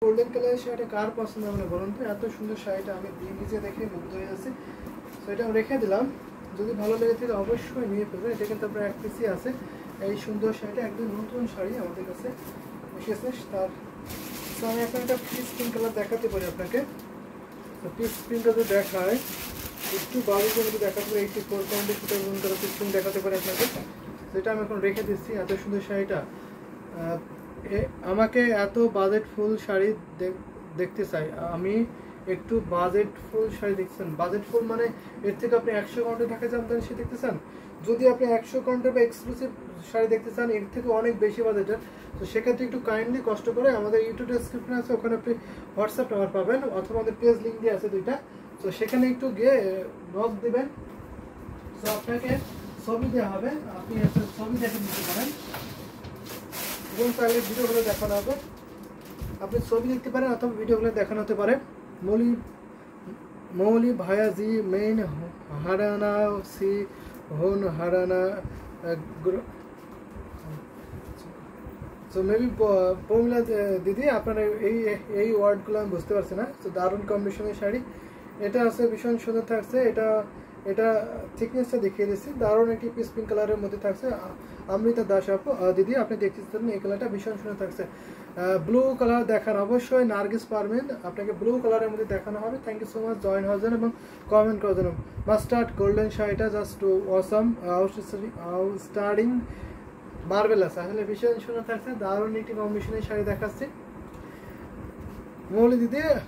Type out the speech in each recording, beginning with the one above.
Golden কালারের শাড়িটা কার পছন্দ হবে বলুন তো? এত সুন্দর শাড়িটা আমি নিজে দেখে মুগ্ধ হয়ে আছি। তো এটা রেখে দিলাম, যদি ভালো লেগে থাকে অবশ্যই নিয়ে ফেলবেন। এটা কিন্তু আপনার এক পিসই আছে। এই সুন্দর শাড়িটা একদম নতুন শাড়ি আমাদের কাছে এসেছে। তার তো আমি এখন একটা পিস পিঙ্ক কালার দেখাতে পারি আপনাকে। তো পিস পিঙ্কটা যদি দেখায় একটু বাজেটের মধ্যে দেখাতে পারি, 84 পাউন্ডের সেটা গুণ করে পিস পিঙ্ক দেখাতে পারি আপনাকে। সেটা আমি এখন রেখে দিচ্ছি। এত সুন্দর শাড়িটা আমাকে এত বাজেটফুল শাড়ি দেখতে চাই আমি, একটু বাজেটফুল শাড়ি দেখছেন। বাজেটফুল মানে এর থেকে আপনি 100 কাউন্টার ঢাকা জামদানি সে দেখতে চান। যদি আপনি 100 কাউন্টার বা এক্সক্লুসিভ শাড়ি দেখতে চান এর থেকে অনেক বেশি বাজেটের, তো সেক্ষেত্রে একটু কাইন্ডলি কষ্ট করে আমাদের ইউটিউব ডেসক্রিপশন আছে, ওখানে আপনি হোয়াটসঅ্যাপ নাম্বার পাবেন অথবা আমাদের পেজ লিঙ্ক দিয়ে আছে দুইটা। তো সেখানে একটু গিয়ে নক দিবেন। তো আপনাকে ছবি দেওয়া হবে, আপনি একটা ছবি দেখে নিতে পারেন এবং চাইলে ভিডিওগুলো দেখানো হবে। আপনি ছবি দেখতে পারেন অথবা ভিডিওগুলো দেখানো হতে পারে। মৌলি ভায়াজি মেইন হারানা সি হন হারানা। তো মেবি পমিলা দিদি আপনার এই ওয়ার্ডগুলো আমি বুঝতে পারছি না। তো দারুণ কম্বিনেশনের শাড়ি এটা আছে, ভীষণ সুন্দর থাকছে। এটা থিকনেসটা দেখিয়ে দিচ্ছি। দারুণ একটি পিস পিঙ্ক কালারের মধ্যে থাকছে। অমৃতা দাস আপু দিদি আপনি দেখতেছেন এই কালারটা ভীষণ সুন্দর থাকছে। ব্লু কালার দেখানো অবশ্যই নার্গিস পারমিন, আপনাকে ব্লু কালারের মধ্যে দেখানো হবে। Thank you so much join হওয়ার জন্য এবং কমেন্ট করার জন্য। মাস্টার্ড গোল্ডেন শাড়িটা জাস্ট অসাম, আউটস্ট্যান্ডিং, মার্ভেলাস, আসলে ভীষণ সুন্দর থাকছে। দারুণ একটি কম্বিনেশনের শাড়ি দেখাচ্ছে।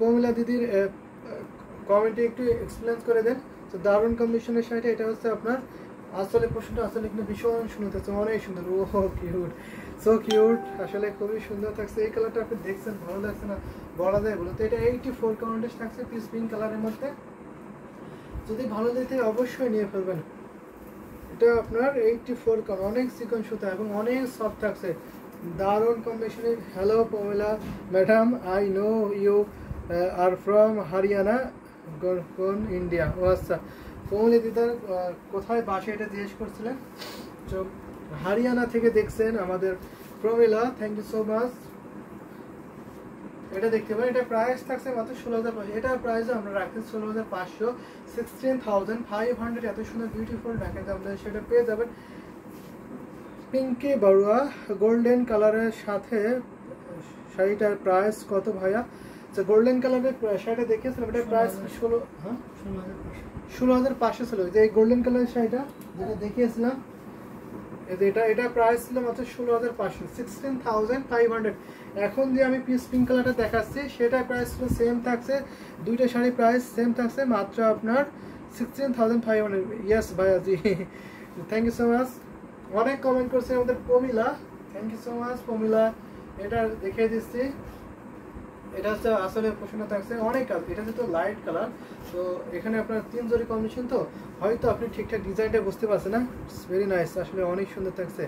পমিলা দিদির কমেন্টে একটু এক্সপ্লেন করে দেন। তো দারুণ কম্বিনেশনের শাড়িটা এটা হচ্ছে আপনার আসলে প্রশ্নটা আসলে কিন্তু ভীষণ সুন্দর থাকছে, অনেক সুন্দর। ও কিউট, সো কিউট, আসলে খুবই সুন্দর থাকছে। এই কালারটা আপনি দেখছেন, ভালো লাগছে না বলা যায় বলুন তো? এটা 84 কাউন্টের থাকছে পিস পিঙ্ক কালারের মধ্যে। যদি ভালো লাগে অবশ্যই নিয়ে ফেলবেন। এটা আপনার 84 কাউন্ট, অনেক চিকন সুতা এবং অনেক সফট থাকছে। দারুণ কম্বিনেশনে। Hello Pamila madam, I know you are from Haryana কোন ইন্ডিয়া। ও আচ্ছা, পমিলা দিদার কোথায় বাসা এটা জিজ্ঞেস করছিলেন। তো হরিয়ানা থেকে দেখছেন আমাদের প্রমিলা, থ্যাংক ইউ সো মাচ। এটা দেখতে পারেন, এটা প্রাইস থাকছে মাত্র 16,500। এটার প্রাইস আমরা রাখছি 16,500, 16,500। এত সুন্দর বিউটিফুল ঢাকা জামদানি সেটা পেয়ে যাবেন। পিঙ্কি বড়ুয়া গোল্ডেন কালারের সাথে শাড়িটার প্রাইস কত ভাইয়া? আচ্ছা, গোল্ডেন কালারের শাড়িটা দেখিয়েছিলাম, এটার প্রাইস 16,500 ছিল। যে গোল্ডেন কালারের শাড়িটা যেটা দেখিয়েছিলাম এটা প্রাইস ছিল মাত্র 16,500, 16,500। এখন যে আমি পিস পিঙ্ক কালারটা দেখাচ্ছি সেটা প্রাইস ছিল সেম থাকছে, দুইটা শাড়ি প্রাইস সেম থাকছে মাত্র আপনার 16,500। ইয়েস ভাইয়া ji, thank you so much. অনেক কমেন্ট করছে আমাদের Pamila, thank you so much Pamila. এটা দেখিয়ে দিচ্ছি, এটা হচ্ছে আসলে প্রশ্ন থাকছে অনেক কাজ। এটা যেহেতু লাইট কালার, তো এখানে আপনার 3 জোড়ি কম্বিনেশন, তো হয়তো আপনি ঠিকঠাক ডিজাইনটা বুঝতে পারছেন না। ইটস ভেরি নাইস, আসলে অনেক সুন্দর থাকছে।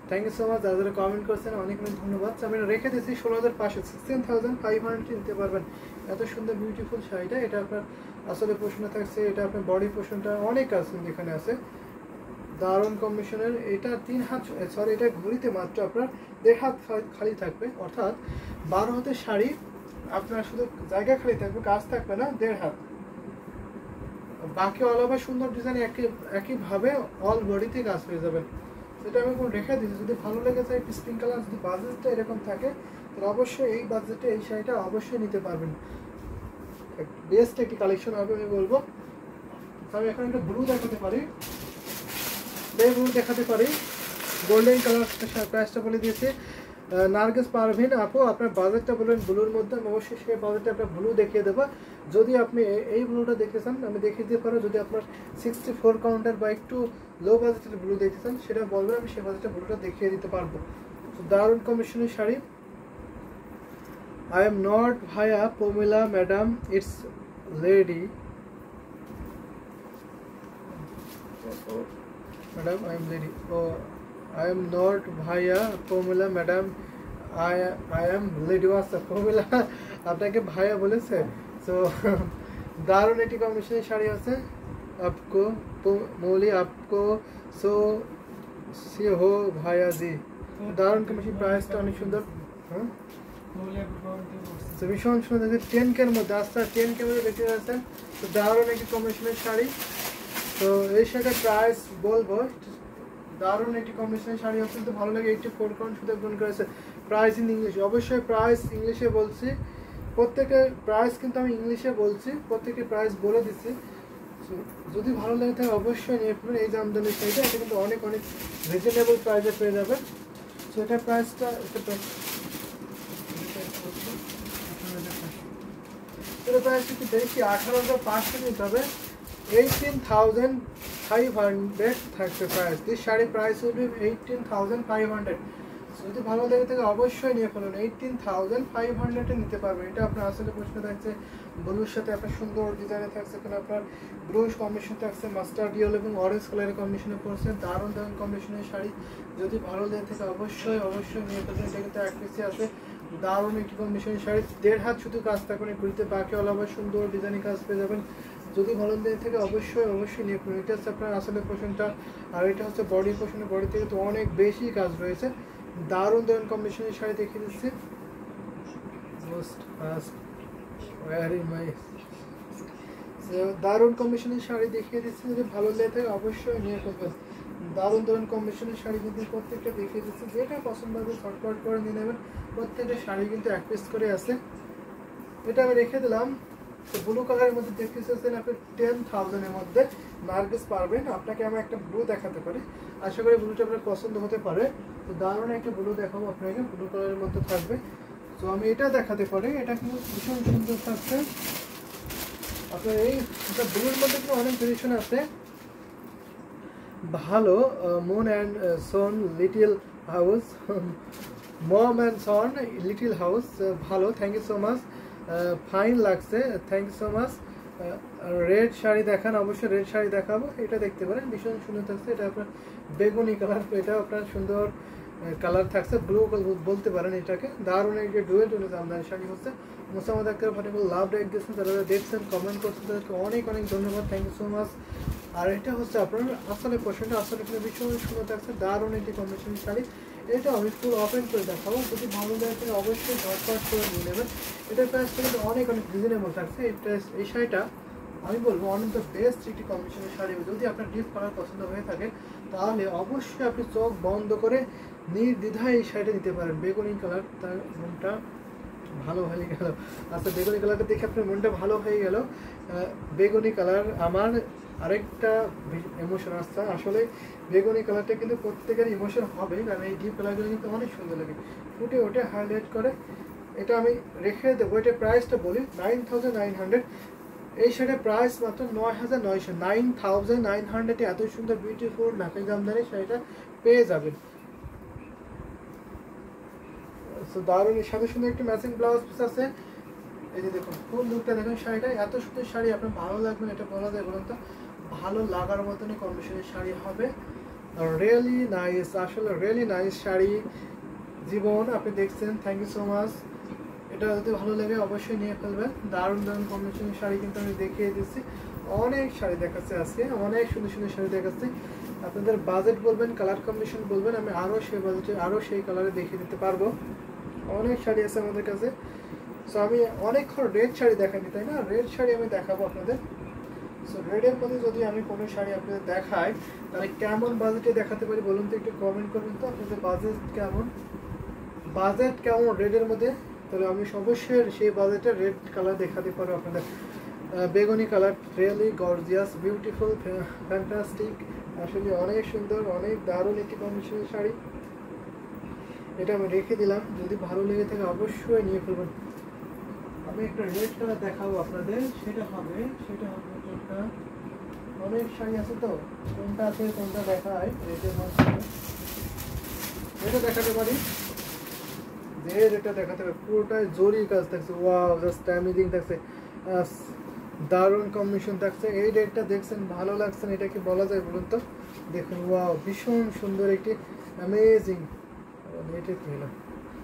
থ্যাংক ইউ সো মাচ যারা যারা কমেন্ট করছেন, অনেক অনেক ধন্যবাদ। আমি রেখে দিচ্ছি 16,500, 16,500 নিতে পারবেন। এত সুন্দর বিউটিফুল শাড়িটা। এটা আপনার আসলে প্রশ্ন থাকছে, এটা আপনার বডি পোর্শনটা অনেক কাজ কিন্তু এখানে আছে। দারুণ কম্বিনেশনের। এটা 3 হাত, সরি এটা ঘড়িতে মাত্র আপনার 1.5 হাত খালি থাকবে, অর্থাৎ 12 হাতের শাড়ি আপনার শুধু জায়গা খালি থাকবে, কাজ থাকবে না, 1.5 হাত। বাকি অল ওভার সুন্দর ডিজাইন একইভাবে অল বডিতে কাজ হয়ে যাবেন। সেটা আমি কোনো রেখে দিচ্ছি। যদি ভালো লেগে যায় পিস পিঙ্ক কালার, যদি বাজেটটা এরকম থাকে তাহলে অবশ্যই এই বাজেটে এই শাড়িটা অবশ্যই নিতে পারবেন। বেস্ট একটি কালেকশন হবে আমি বলবো। আমি এখন একটা ব্লু দেখাতে পারি, ব্লু দেখাতে পারি। গোল্ডেন কালার প্রাইসটা বলে দিয়েছে নার্গিস পারভিন আপু, আপনার বাজেটটা বলবেন ব্লুর মধ্যে, আমি অবশ্যই সেই বাজেটে আপনার ব্লু দেখিয়ে দেবো। যদি আপনি এই ব্লুটা দেখতে চান আমি দেখিয়ে দিতে পারবো। যদি আপনার 64 কাউন্টার বা একটু লো বাজেটের ব্লু দেখতে চান সেটা বলবেন, আমি সেই বাজেটে ব্লুটা দেখিয়ে দিতে পারবো। তো দারুণ কমিশনের শাড়ি। আই এম নট ভাইয়া Pamila madam, it's lady madam, I am lady. ও I am not ভাইয়া Pamila madam, I am lady. আচ্ছা পমিলা আপনাকে ভাইয়া বলেছে। তো দারুণ একটি কম্বিনেশনের শাড়ি আছে। আপকো মৌলি আপকো সো সি হো ভাইয়া জি। দারুণ কম্বিনেশন, প্রাইসটা অনেক সুন্দর। হ্যাঁ তো ভীষণ সুন্দর, 10K এর মধ্যে আস্তে 10K এর মধ্যে দেখতে পাচ্ছেন। তো দারুণ একটি কম্বিনেশনের শাড়ি। তো এই শাড়িটার প্রাইস বলবো, দারুণ একটি কম্বিনেশনের শাড়ি হচ্ছে, তো ভালো লাগে। 84 কাউন্ট শুধু গ্রহণ করেছে। প্রাইস ইন ইংলিশ, অবশ্যই প্রাইস ইংলিশে বলছি, প্রত্যেকের প্রাইস কিন্তু আমি ইংলিশে বলছি, প্রত্যেকের প্রাইস বলে দিচ্ছি। যদি ভালো লাগে তাহলে অবশ্যই নিয়ে ফেলবেন। এই জামদানি শাড়িটা এটা কিন্তু অনেক অনেক রিজনেবল প্রাইসে পেয়ে যাবেন। সো এটার প্রাইসটা প্রাইস একটু বেশি, 18,500 নিতে হবে। 18,500 থাকছে price. This sari price will be 18,500। যদি ভালো লেগে থাকে অবশ্যই নিয়ে ফেলুন। 18,500 নিতে পারবেন। এটা আপনার আসলে প্রশ্ন থাকছে ব্লুর সাথে আপনার সুন্দর ডিজাইনে থাকছে, এখানে আপনার ব্লুশ কম্বিনেশন থাকছে, মাস্টার্ড ইয়েলো এবং অরেঞ্জ কালারের কম্বিনেশনে পড়ছে। দারুণ দারুণ কম্বিনেশনের শাড়ি, যদি ভালো লেগে থাকে অবশ্যই অবশ্যই নিয়ে ফেলবেন। এটা কিন্তু এক পিসে আছে, দারুণ একটি কম্বিনেশনের শাড়ি। 1.5 হাত শুধু কাজ থাকবে ঘুরতে, বাকি অল ওভার সুন্দর ডিজাইনের কাজ পেয়ে যাবেন। যদি ভালো লেগে থাকে অবশ্যই অবশ্যই নিয়ে ফেলুন। এটা হচ্ছে আপনার আসলে পোর্শনটা, আর এটা হচ্ছে বডি পোর্শনের, বডি থেকে তো অনেক বেশি কাজ রয়েছে। দারুণ দারুণ কম্বিনেশনের শাড়ি দেখিয়ে দিচ্ছি। দারুণ কম্বিনেশনের শাড়ি দেখিয়ে দিচ্ছি, যদি ভালো লেগে থাকে অবশ্যই নিয়ে ফেলবেন। দারুণ দারুণ কম্বিনেশনের শাড়ি কিন্তু প্রত্যেকটা দেখিয়ে দিচ্ছি, যেটা পছন্দ হবে শর্টকাট করে নিয়ে নেবেন। প্রত্যেকটা শাড়ি কিন্তু এক পিস করে আছে। এটা আমি রেখে দিলাম। তো ব্লু কালারের মধ্যে দেখতে চাচ্ছেন আপনি 10,000 এর মধ্যে নার্গিস পারবেন। আপনাকে আমি একটা ব্লু দেখাতে পারি, আশা করি ব্লুটা আপনার পছন্দ হতে পারে। তো দারুণ একটা ব্লু দেখাবো আপনাকে, ব্লু কালারের মধ্যে থাকবে। তো আমি এটা দেখাতে পারি, এটা কিন্তু ভীষণ সুন্দর থাকছে আপনার। এই ব্লুর মধ্যে কিন্তু অনেক ভেরিয়েশন আছে। ভালো moon and son little house, mom and son little house, ভালো, thank you so much, fine লাগছে, thank you so much. Red sari দেখান, অবশ্যই রেড শাড়ি দেখাবো। এটা দেখতে পারেন, ভীষণ সুন্দর থাকছে। এটা আপনার বেগুনি কালার, এটা আপনার সুন্দর কালার থাকছে, ব্লু বলতে পারেন এটাকে। দারুণ এই যে ডুয়েল টোনে জামদানি শাড়ি হচ্ছে। মোসাম্মদ আক্তার ফাটিবুল লাভ লাইক দিয়েছেন, যারা দেখছেন কমেন্ট করছেন তাদেরকে অনেক অনেক ধন্যবাদ, থ্যাংক ইউ সো মাচ। আর এটা হচ্ছে আপনার আসলে পোর্শনটা, আসলে কিন্তু ভীষণ সুন্দর থাকছে, দারুণ একটি কম্বিনেশন শাড়ি। এটা আমি ফুল ওপেন করে দেখাবো, যদি ভালো লাগে তাহলে অবশ্যই ঝটপট করে নিয়ে নেবেন। এটার প্রাইসটা কিন্তু অনেক অনেক রিজনেবল থাকছে। এই শাড়িটা আমি বলবো অন দ্য বেস্ট একটি কম্বিনেশনের শাড়ি। যদি আপনার ডিপ কালার পছন্দ হয়ে থাকে তাহলে অবশ্যই আপনি চোখ বন্ধ করে নির্দ্বিধায় এই শাড়িটা নিতে পারেন। বেগুনি কালার, তার মনটা ভালো হয়ে গেল। আচ্ছা, বেগুনি কালারটা দেখে আপনার মনটা ভালো হয়ে গেল। বেগুনি কালার আমার আরেকটা ইমোশন আসছে। আসলে বেগুনি কালারটা কিন্তু প্রত্যেকের ইমোশন হবে, কারণ এই ডিপ কালারগুলো কিন্তু অনেক সুন্দর লাগে, ফুটে ওঠে, হাইলাইট করে। এটা আমি রেখে দেবো। এটার প্রাইসটা বলি 9,900। এই শাড়ির প্রাইস মাত্র 9,900, 9,900 এত সুন্দর বিউটিফুল নাকি জামদানি শাড়িটা পেয়ে যাবেন। সো দারুণ, এর সাথে সুন্দর একটি ম্যাচিং ব্লাউজ পিস আছে। এই যে দেখুন ফুল লুকটা দেখুন শাড়িটা, এত সুন্দর শাড়ি আপনার ভালো লাগবে না এটা বলা যায়, বলুন তো। ভালো লাগার মতনই কম্বিনেশনের শাড়ি হবে, রিয়েলি নাইস, আসলে রিয়েলি নাইস শাড়ি। জীবন আপনি দেখছেন, থ্যাংক ইউ সো মাচ। এটা যদি ভালো লাগে অবশ্যই নিয়ে ফেলবেন। দারুণ দারুণ কম্বিনেশনের শাড়ি কিন্তু আমি দেখিয়ে দিচ্ছি, অনেক শাড়ি দেখাচ্ছে আজকে, অনেক সুন্দর সুন্দর শাড়ি দেখাচ্ছি। আপনাদের বাজেট বলবেন, কালার কম্বিনেশন বলবেন, আমি আরও সেই বাজেটে আরও সেই কালারে দেখিয়ে দিতে পারবো। অনেক শাড়ি আছে আমাদের কাছে। সো আমি অনেকক্ষণ রেড শাড়ি দেখাইনি, তাই না? রেড শাড়ি আমি দেখাবো আপনাদের। সো রেডের মধ্যে যদি আমি কোনো শাড়ি আপনাদের দেখাই তাহলে কেমন বাজেটে দেখাতে পারি বলুন তো, একটু কমেন্ট করবেন তো আপনাদের বাজেট কেমন রেডের মধ্যে, তাহলে আমি অবশ্যই সেই বাজেটে রেড কালার দেখাতে পারবো আপনাদের। বেগুনি colour, really gorgeous, beautiful, fantastic, আসলে অনেক সুন্দর, অনেক দারুণ একটি কম্বিনেশনের শাড়ি। এটা আমি রেখে দিলাম, যদি ভালো লেগে থাকে অবশ্যই নিয়ে ফেলবেন। আমি একটা রেড কালার দেখাবো আপনাদের, সেটা হবে কোনটা। অনেক শাড়ি আছে তো, কোনটা আছে কোনটা দেখায় রেডের মধ্যে। এটা দেখাতে পারি, এটা দেখাতে পারি, পুরোটাই জরি কাজ থাকছে, ওয়াও, জাস্ট অ্যামেজিং থাকছে, দারুণ কম্বিনেশন থাকছে। এই রেডটা দেখছেন, ভালো লাগছে না, এটা কি বলা যায় বলুন তো। দেখুন, ওয়াও, ভীষণ সুন্দর একটি অ্যামেজিং। নেটের কি হলো?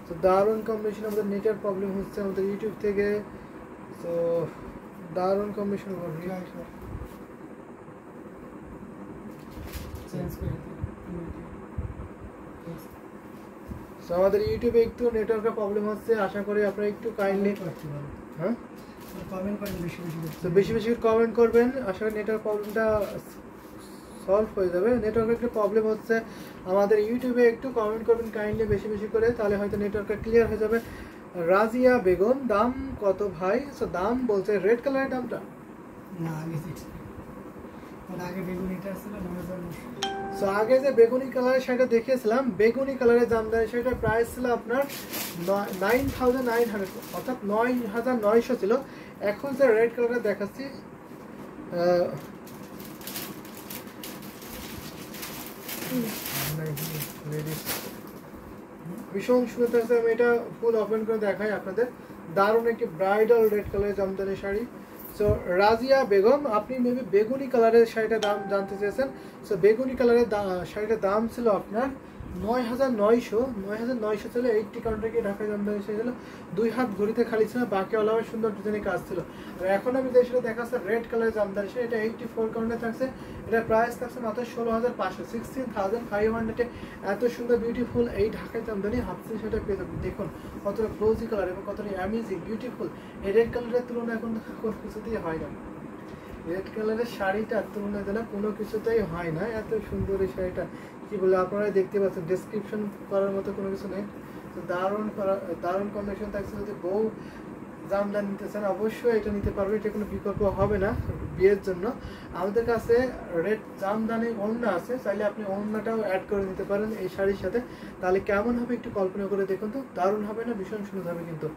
তো দারুণ কম্বিনেশন। আমাদের নেটের প্রবলেম হচ্ছে আমাদের ইউটিউব থেকে, তো দারুণ কম্বিনেশন তো আমাদের ইউটিউবে একটু নেটওয়ার্কের প্রবলেম হচ্ছে, আশা করি আপনারা একটু কাইন্ডলি হ্যাঁ কমেন্ট করেন, বেশি বেশি তো বেশি বেশি কমেন্ট করবেন, আশা করি নেটওয়ার্ক প্রবলেমটা সলভ হয়ে যাবে। নেটওয়ার্কের একটু প্রবলেম হচ্ছে, আমাদের ইউটিউবে একটু কমেন্ট করবেন কাইন্ডলি বেশি বেশি করে, তাহলে হয়তো নেটওয়ার্কটা ক্লিয়ার হয়ে যাবে। রাজিয়া বেগম, দাম কত ভাই? সো দাম বলছে রেড কালারের দামটা না আগে আগে বেগুনিটা ছিল 9900। সো আগে যে বেগুনি কালারের শাড়িটা দেখিয়েছিলাম, বেগুনি কালারের জামদানি শাড়িটার প্রাইস ছিল আপনার 9900, অর্থাৎ 9900 ছিল। এখন যে রেড কালারের দেখাচ্ছি ভীষণ সুন্দর থাকছে। আমি এটা ফুল ওপেন করে দেখাই আপনাদের। দারুণ একটি ব্রাইডাল রেড কালারের জামদানি শাড়ি। সো রাজিয়া বেগম, আপনি মেবি বেগুনি কালারের শাড়িটার দাম জানতে চেয়েছেন। সো বেগুনি কালারের শাড়িটার দাম ছিল আপনার 9900 ছিল। 80 কাউন্টার গিয়ে ঢাকায় জামদানি শাড়ি ছিল, 2 হাত ঘড়িতে খালি ছিল, বাকি অলাভে সুন্দর ডিজাইনের কাজ ছিল। আর এখন আমি যে সেটা দেখাচ্ছি রেড কালারের জামদানি শাড়ি, এটা 84 কাউন্টার থাকছে। এটা প্রাইস থাকছে মাত্র 16500, 16500 এত সুন্দর বিউটিফুল এই ঢাকায় জামদানি হাফসি সেটা পেয়ে যাবেন। দেখুন কতটা ক্লোজি কালার এবং কতটা অ্যামেজিং বিউটিফুল। এই রেড কালারের তুলনা এখন কোনো কিছুতেই হয় না। রেড কালারের শাড়িটার তুলনা যেন কোনো কিছুতেই হয় না, এত সুন্দর এই শাড়িটা। কি বলে আপনারা দেখতে পাচ্ছেন, ডেসক্রিপশন করার মতো কোনো কিছু নেই। তো দারুণ কম্বিনেশন থাকছে। যদি বউ জামদানি নিতে চান অবশ্যই এটা নিতে পারবে, এটা কোনো বিকল্প হবে না বিয়ের জন্য। আমাদের কাছে রেড জামদানি ওড়না আছে, চাইলে আপনি ওড়নাটাও অ্যাড করে নিতে পারেন এই শাড়ির সাথে। তাহলে কেমন হবে একটু কল্পনা করে দেখুন তো, দারুণ হবে না? ভীষণ সুন্দর হবে কিন্তু।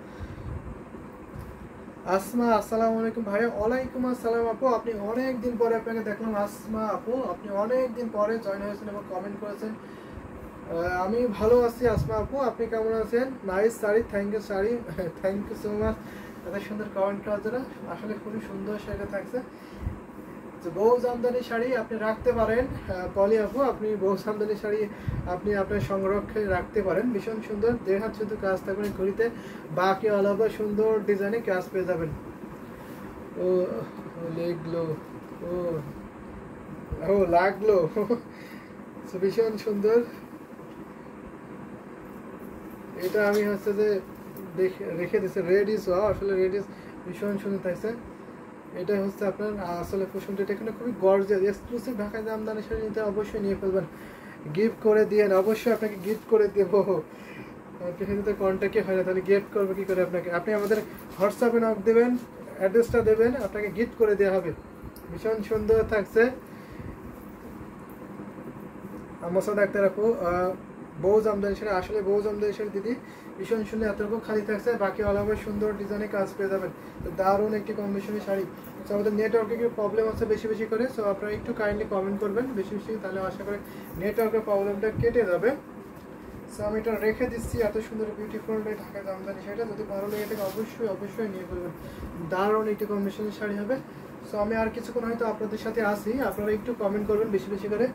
আসমা, আসসালামু আলাইকুম ভাইয়া। ওয়ালাইকুম আসসালাম আপু, আপনি অনেক দিন পরে আপনাকে দেখলাম। আসমা আপু, আপনি অনেক দিন পরে জয়েন হয়েছেন এবং কমেন্ট করেছেন। আমি ভালো আছি আসমা আপু, আপনি কেমন আছেন? Nice sari, thank you sari, thank you so much এত সুন্দর কমেন্ট করার জন্য। আসলে খুবই সুন্দর শাড়িটা থাকছে। যে বউ জামদানি শাড়ি আপনি রাখতে পারেন পলি আপু, আপনি বউ জামদানি শাড়ি আপনি আপনার সংরক্ষণে রাখতে পারেন। ভীষণ সুন্দর, 1.5 হাত শুধু কাজ থাকবে ঘড়িতে, বাকি অল ওভার সুন্দর ডিজাইনে কাজ পেয়ে যাবেন। ও লাগলো, ও লাগলো ভীষণ সুন্দর। এটা আমি হচ্ছে যে রেখে দিচ্ছি রেড ইস, আসলে রেড ইস ভীষণ সুন্দর থাকছে। এটা হচ্ছে আপনার আসলে কুসুমটা, এটা এখানে খুবই গর্জিয়াস এক্সক্লুসিভ ঢাকায় জামদানি শাড়ি নিতে অবশ্যই নিয়ে ফেলবেন, গিফট করে দিয়েন। অবশ্যই আপনাকে গিফট করে দেবো, আপনি তো কন্ট্যাক্টই হয় না, তাহলে গিফট করবো কি করে আপনাকে? আপনি আমাদের হোয়াটসঅ্যাপে নক দেবেন, অ্যাড্রেসটা দেবেন, আপনাকে গিফট করে দেওয়া হবে। ভীষণ সুন্দর থাকছে। মোসাদ আক্তার আপু, বউ জামদানি শাড়ি, আসলে বউ জামদানি শাড়ি দিদি ভীষণ সুন্দর, এতটুকু খালি থাকছে, বাকি অল ওভার সুন্দর ডিজাইনে কাজ পেয়ে যাবেন। তো দারুণ একটি কম্বিনেশনের শাড়ি। সো আমাদের নেটওয়ার্কে একটু প্রবলেম আছে বেশি বেশি করে, সো আপনারা একটু কাইন্ডলি কমেন্ট করবেন বেশি বেশি, তাহলে আশা করি নেটওয়ার্কের প্রবলেমটা কেটে যাবে। সো আমি এটা রেখে দিচ্ছি, এত সুন্দর বিউটিফুল ঢাকা জামদানি শাড়িটা যদি ভালো লেগে থাকে অবশ্যই নিয়ে ফেলবেন। দারুণ একটি কম্বিনেশনের শাড়ি হবে। সো আমি আর কিছুক্ষণ হয়তো আপনাদের সাথে আসি, আপনারা একটু কমেন্ট করবেন বেশি বেশি করে।